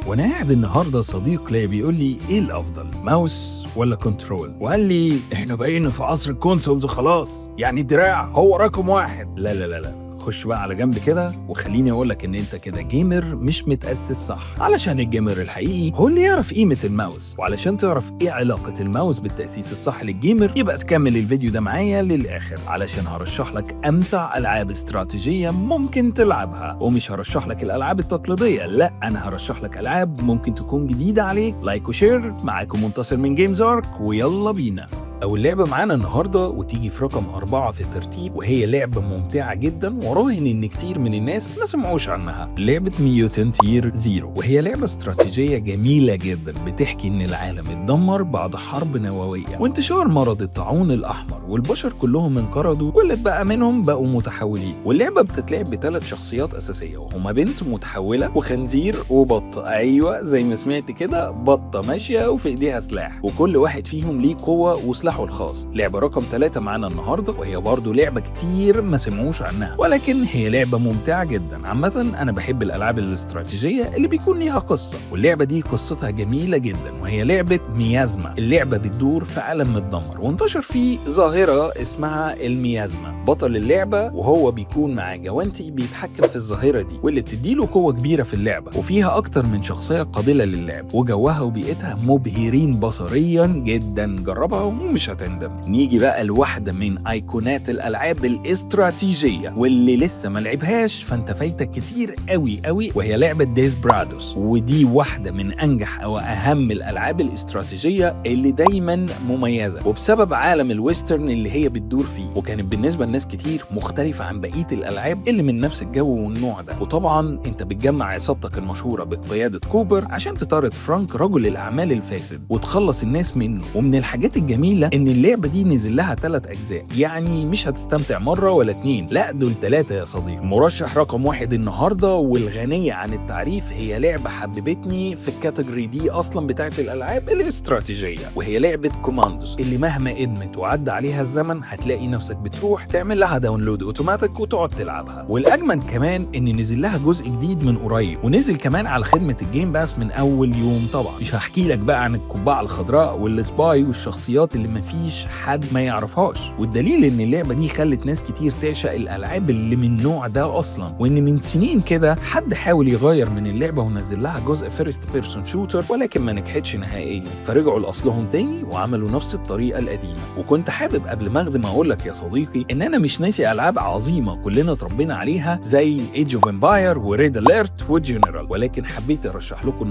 وانا قاعد النهارده صديق ليا بيقول لي ايه الافضل، ماوس ولا كنترول؟ وقال لي احنا بقينا في عصر الكونسولز خلاص، يعني الدراع هو رقم واحد. لا لا لا لا، خش بقى على جنب كده وخليني اقول لك ان انت كده جيمر مش متأسس صح، علشان الجيمر الحقيقي هو اللي يعرف قيمة الماوس. وعلشان تعرف ايه علاقة الماوس بالتأسيس الصح للجيمر يبقى تكمل الفيديو ده معايا للآخر، علشان هرشح لك امتع العاب استراتيجية ممكن تلعبها. ومش هرشح لك الالعاب التقليدية، لا، انا هرشح لك العاب ممكن تكون جديدة عليك. لايك وشير. معاكم منتصر من جيمز ارك، ويلا بينا. أول لعبة معانا النهاردة وتيجي في رقم 4 في الترتيب، وهي لعبة ممتعة جدا وراهن إن كتير من الناس ما سمعوش عنها، لعبة ميوتنت يير زيرو. وهي لعبة استراتيجية جميلة جدا بتحكي إن العالم اتدمر بعد حرب نووية وانتشار مرض الطاعون الأحمر، والبشر كلهم انقرضوا واللي اتبقى منهم بقوا متحولين. واللعبة بتتلعب بثلاث شخصيات أساسية، وهما بنت متحولة وخنزير وبطة. أيوة زي ما سمعت كده، بطة ماشية وفي إيديها سلاح، وكل واحد فيهم ليه قوة وسلاحه الخاص. لعبة رقم 3 معانا النهاردة، وهي برضو لعبة كتير ما سمعوش عنها، ولكن هي لعبة ممتعة جدا. عامة أنا بحب الألعاب الاستراتيجية اللي بيكون ليها قصة، واللعبة دي قصتها جميلة جدا، وهي لعبة ميازما. اللعبة بتدور في عالم متدمر وانتشر فيه ظاهرة اسمها الميازما. بطل اللعبة وهو بيكون مع جوانتي بيتحكم في الظاهرة دي، واللي بتديله قوة كبيرة في اللعبة، وفيها أكتر من شخصية قابلة للعب، وجوها وبيئتها مبهرين بصريا جدا. جربها ومش هتندم. نيجي بقى لواحدة من ايقونات الالعاب الاستراتيجية واللي لسه ما لعبهاش فانت فايتك كتير قوي قوي، وهي لعبة ديسبرادوس. ودي واحدة من انجح او اهم الالعاب الاستراتيجية اللي دايما مميزة، وبسبب عالم الويسترن اللي هي بتدور فيه، وكانت بالنسبة لناس كتير مختلفة عن بقية الالعاب اللي من نفس الجو والنوع ده. وطبعا انت بتجمع عصابتك المشهورة بقيادة كوبر عشان تطارد فرانك رجل الاعمال الفاسد وتخلص الناس منه. ومن الحاجات الجميلة ان اللعبة دي نزل لها 3 اجزاء، يعني مش هتستمتع مرة ولا 2، لا دول 3 يا صديقي. مرشح رقم 1 النهاردة والغنية عن التعريف، هي لعبة حببتني في الكاتيجوري دي اصلا بتاعت الالعاب الاستراتيجية، وهي لعبة كوماندوس، اللي مهما قدمت وعدى عليها الزمن هتلاقي نفسك بتروح تعمل لها داونلود اوتوماتيك وتقعد تلعبها. والاجمل كمان ان نزل لها جزء جديد من قريب، ونزل كمان على خدمة الجيم باس من اول يوم. طبعا مش هحكي لك بقى عن القبعة الخضراء والسباي والشخصيات اللي مفيش حد ما يعرفهاش، والدليل ان اللعبة دي خلت ناس كتير تعشق الالعاب اللي من النوع ده اصلا. وان من سنين كده حد حاول يغير من اللعبة ونزل لها جزء فيرست بيرسون شوتر، ولكن ما نجحتش نهائيا، فرجعوا لاصلهم تاني وعملوا نفس الطريقة القديمة. وكنت حابب قبل ما اخدم اقول لك يا صديقي ان انا مش ناسي العاب عظيمة كلنا اتربينا عليها زي ايج اوف امباير وريد اليرت وجنرال، ولكن حبيت ارشح لكم